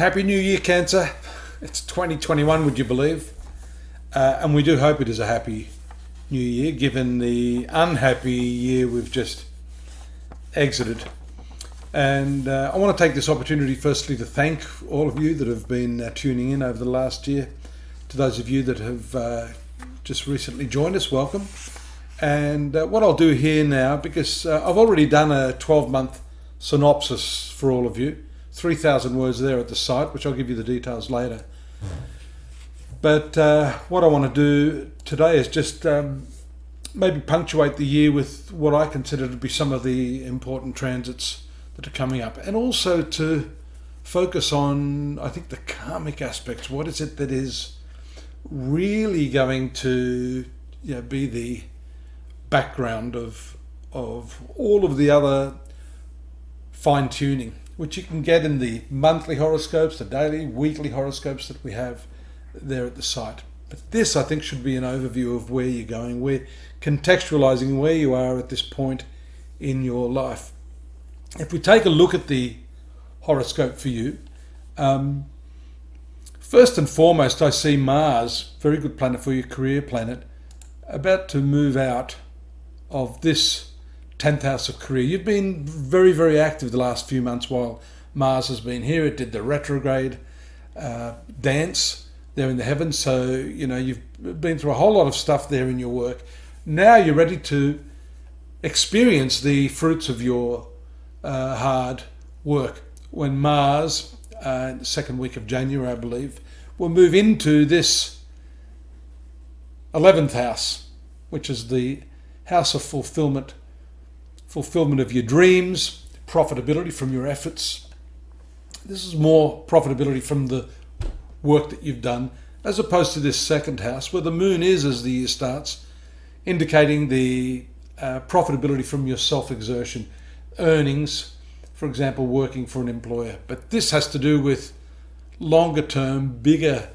Happy New Year, Cancer. It's 2021, would you believe? And we do hope it is a happy New Year, given the unhappy year we've just exited. And I want to take this opportunity firstly to thank all of you that have been tuning in over the last year. To those of you that have just recently joined us, welcome. And what I'll do here now, because I've already done a 12-month synopsis for all of you, 3,000 words there at the site, which I'll give you the details later. But what I want to do today is just maybe punctuate the year with what I consider to be some of the important transits that are coming up, and also to focus on, I think, the karmic aspects. What is it that is really going to be the background of all of the other fine-tuning, which you can get in the monthly horoscopes, the daily, weekly horoscopes that we have there at the site. But this, I think, should be an overview of where you're going. We're contextualizing where you are at this point in your life. If we take a look at the horoscope for you, first and foremost, I see Mars, very good planet for your career planet, about to move out of this 10th house of career. You've been very, very active the last few months while Mars has been here. It did the retrograde dance there in the heavens. So, you've been through a whole lot of stuff there in your work. Now you're ready to experience the fruits of your hard work. When Mars, the second week of January, I believe, will move into this 11th house, which is the house of fulfillment of your dreams, profitability from your efforts. This is more profitability from the work that you've done, as opposed to this second house, where the moon is as the year starts, indicating the profitability from your self-exertion, earnings, for example, working for an employer. But this has to do with longer-term, bigger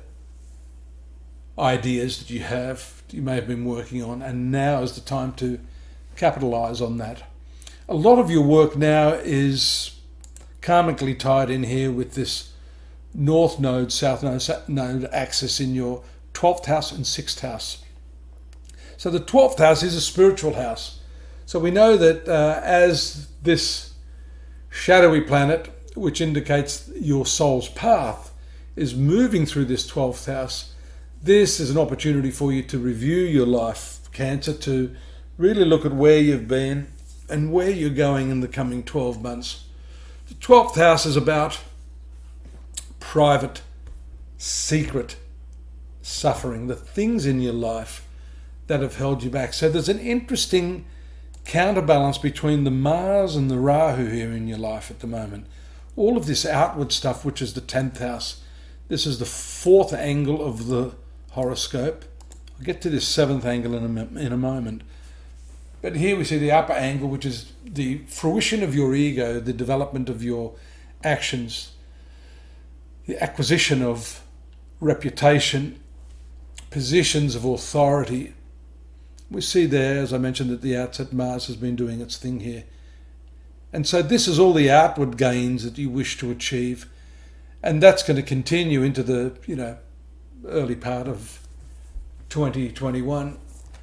ideas that you may have been working on, and now is the time to capitalize on that. A lot of your work now is karmically tied in here with this north node, south node axis in your 12th house and 6th house. So the 12th house is a spiritual house. So we know that as this shadowy planet, which indicates your soul's path, is moving through this 12th house, this is an opportunity for you to review your life, Cancer, to really look at where you've been and where you're going in the coming 12 months. The 12th house is about private, secret suffering, the things in your life that have held you back. So there's an interesting counterbalance between the Mars and the Rahu here in your life at the moment. All of this outward stuff, which is the 10th house. This is the 4th angle of the horoscope. I'll get to this 7th angle in a moment. But here we see the upper angle, which is the fruition of your ego, the development of your actions, the acquisition of reputation, positions of authority. We see there, as I mentioned at the outset, Mars has been doing its thing here. And so this is all the outward gains that you wish to achieve. And that's going to continue into the, early part of 2021.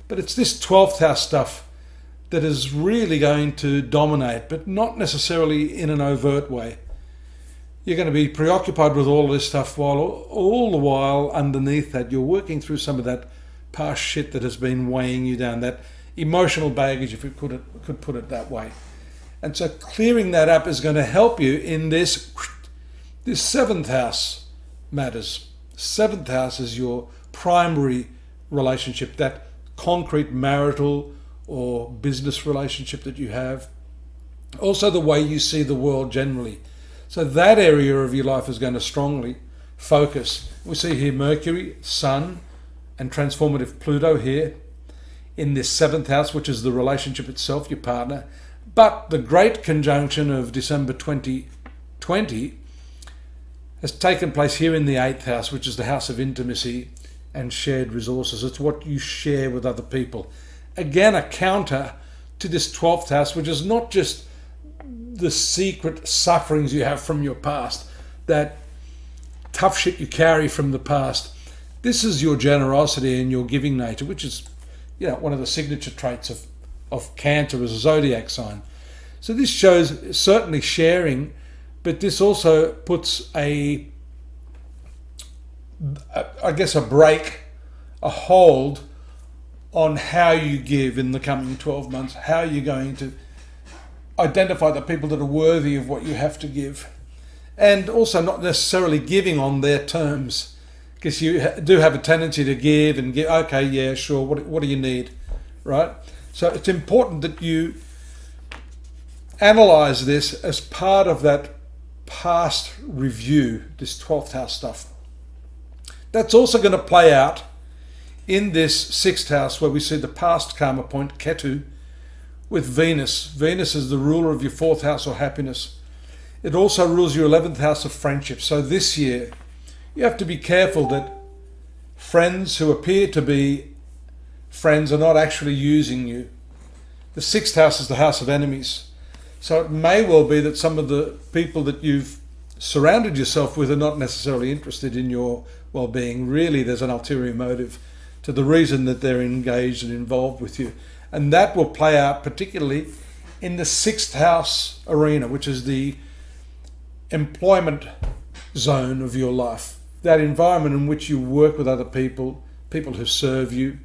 But it's this 12th house stuff that is really going to dominate, but not necessarily in an overt way. You're going to be preoccupied with all of this stuff while all the while underneath that you're working through some of that past shit that has been weighing you down, that emotional baggage, if we could put it that way. And so clearing that up is going to help you in this 7th house matters. 7th house is your primary relationship, that concrete marital or business relationship that you have. Also the way you see the world generally. So that area of your life is going to strongly focus. We see here Mercury, Sun, and transformative Pluto here in this 7th house, which is the relationship itself, your partner. But the great conjunction of December 2020 has taken place here in the 8th house, which is the house of intimacy and shared resources. It's what you share with other people. Again, a counter to this 12th house, which is not just the secret sufferings you have from your past, that tough shit you carry from the past. This is your generosity and your giving nature, which is, one of the signature traits of Cancer as a zodiac sign. So this shows certainly sharing, but this also puts a break, a hold on how you give in the coming 12 months, how you're going to identify the people that are worthy of what you have to give. And also not necessarily giving on their terms, because you do have a tendency to give and give, okay, yeah, sure, what do you need, right? So it's important that you analyze this as part of that past review, this 12th house stuff. That's also going to play out in this 6th house where we see the past karma point, Ketu, with Venus. Venus is the ruler of your 4th house or happiness. It also rules your 11th house of friendship. So this year, you have to be careful that friends who appear to be friends are not actually using you. The 6th house is the house of enemies. So it may well be that some of the people that you've surrounded yourself with are not necessarily interested in your well-being. Really, there's an ulterior motive to the reason that they're engaged and involved with you. And that will play out particularly in the 6th house arena, which is the employment zone of your life. That environment in which you work with other people, people who serve you,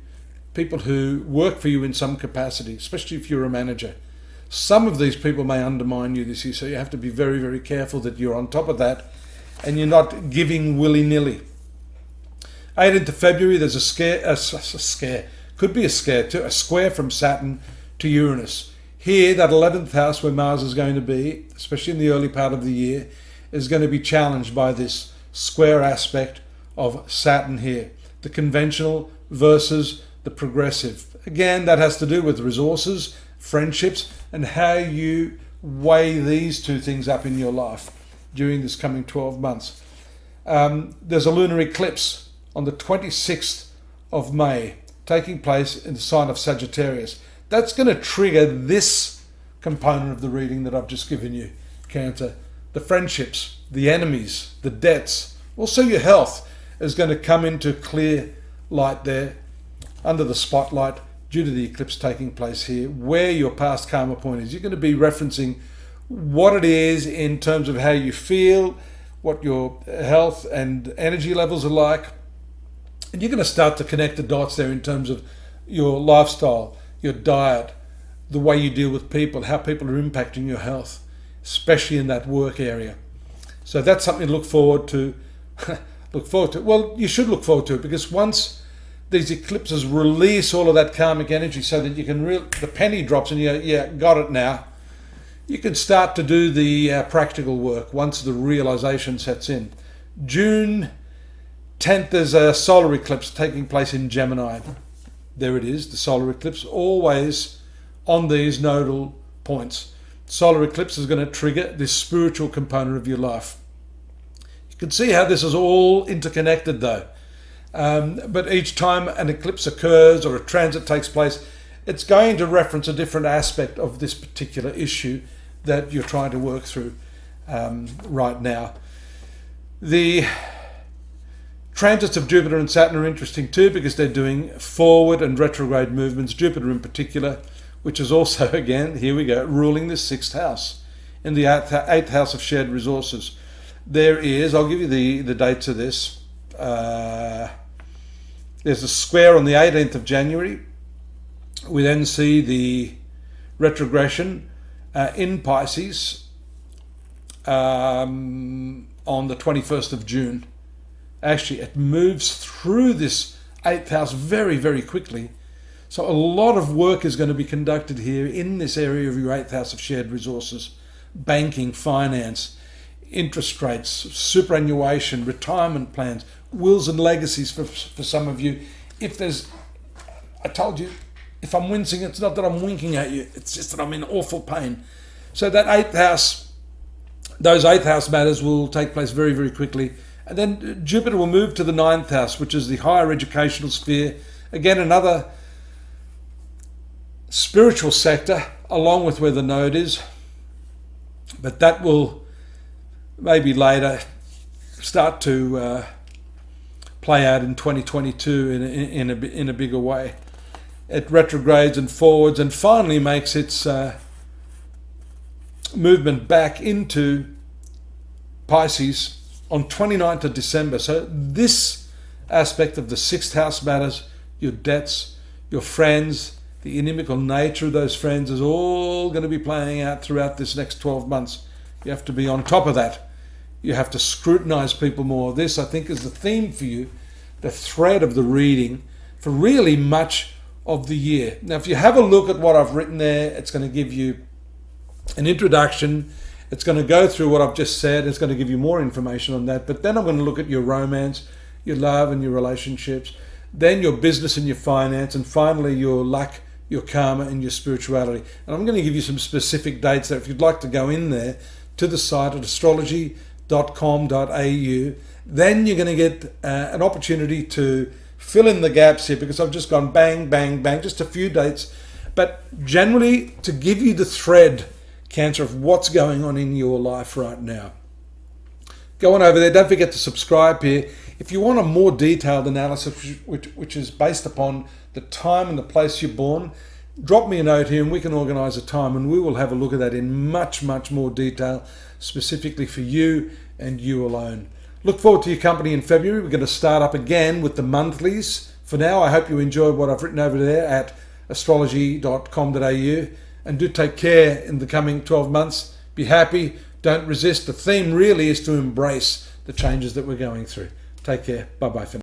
people who work for you in some capacity, especially if you're a manager. Some of these people may undermine you this year, so you have to be very, very careful that you're on top of that and you're not giving willy-nilly. 18th of February, there's a square from Saturn to Uranus. Here, that 11th house where Mars is going to be, especially in the early part of the year, is going to be challenged by this square aspect of Saturn here. The conventional versus the progressive. Again, that has to do with resources, friendships, and how you weigh these two things up in your life during this coming 12 months. There's a lunar eclipse on the 26th of May taking place in the sign of Sagittarius. That's going to trigger this component of the reading that I've just given you, Cancer. The friendships, the enemies, the debts, also your health is going to come into clear light there under the spotlight due to the eclipse taking place here, where your past karma point is. You're going to be referencing what it is in terms of how you feel, what your health and energy levels are like. And you're going to start to connect the dots there in terms of your lifestyle, your diet, the way you deal with people, how people are impacting your health, especially in that work area. So that's something to look forward to. Well, you should look forward to it, because once these eclipses release all of that karmic energy so that you can the penny drops and you go, yeah, got it now. You can start to do the practical work once the realization sets in. June 10th, there's a solar eclipse taking place in Gemini. There it is, the solar eclipse, always on these nodal points. Solar eclipse is going to trigger this spiritual component of your life. You can see how this is all interconnected though. But each time an eclipse occurs or a transit takes place, it's going to reference a different aspect of this particular issue that you're trying to work through right now. The transits of Jupiter and Saturn are interesting too, because they're doing forward and retrograde movements, Jupiter in particular, which is also, again, here we go, ruling the 6th house in the 8th house of shared resources. There is, I'll give you the dates of this. There's a square on the 18th of January. We then see the retrogression in Pisces on the 21st of June. Actually, it moves through this 8th house very, very quickly. So a lot of work is going to be conducted here in this area of your 8th house of shared resources. Banking, finance, interest rates, superannuation, retirement plans, wills and legacies for some of you. I told you, if I'm wincing, it's not that I'm winking at you, it's just that I'm in awful pain. So that 8th house, those 8th house matters will take place very, very quickly. And then Jupiter will move to the 9th house, which is the higher educational sphere. Again, another spiritual sector, along with where the node is. But that will maybe later start to play out in 2022 in a bigger way. It retrogrades and forwards and finally makes its movement back into Pisces on 29th of December. So this aspect of the sixth house matters, your debts, your friends, the inimical nature of those friends is all going to be playing out throughout this next 12 months. You have to be on top of that. You have to scrutinize people more. This, I think, is the theme for you, the thread of the reading for really much of the year. Now, if you have a look at what I've written there, it's going to give you an introduction. It's going to go through what I've just said. It's going to give you more information on that. But then I'm going to look at your romance, your love and your relationships, then your business and your finance, and finally your luck, your karma and your spirituality. And I'm going to give you some specific dates that if you'd like to go in there to the site at astrology.com.au, then you're going to get an opportunity to fill in the gaps here, because I've just gone bang, bang, bang, just a few dates. But generally to give you the thread, Cancer, of what's going on in your life right now. Go on over there. Don't forget to subscribe here. If you want a more detailed analysis, which is based upon the time and the place you're born, drop me a note here and we can organise a time and we will have a look at that in much, much more detail, specifically for you and you alone. Look forward to your company in February. We're going to start up again with the monthlies. For now, I hope you enjoyed what I've written over there at astrology.com.au. And do take care in the coming 12 months. Be happy. Don't resist. The theme really is to embrace the changes that we're going through. Take care. Bye-bye for now.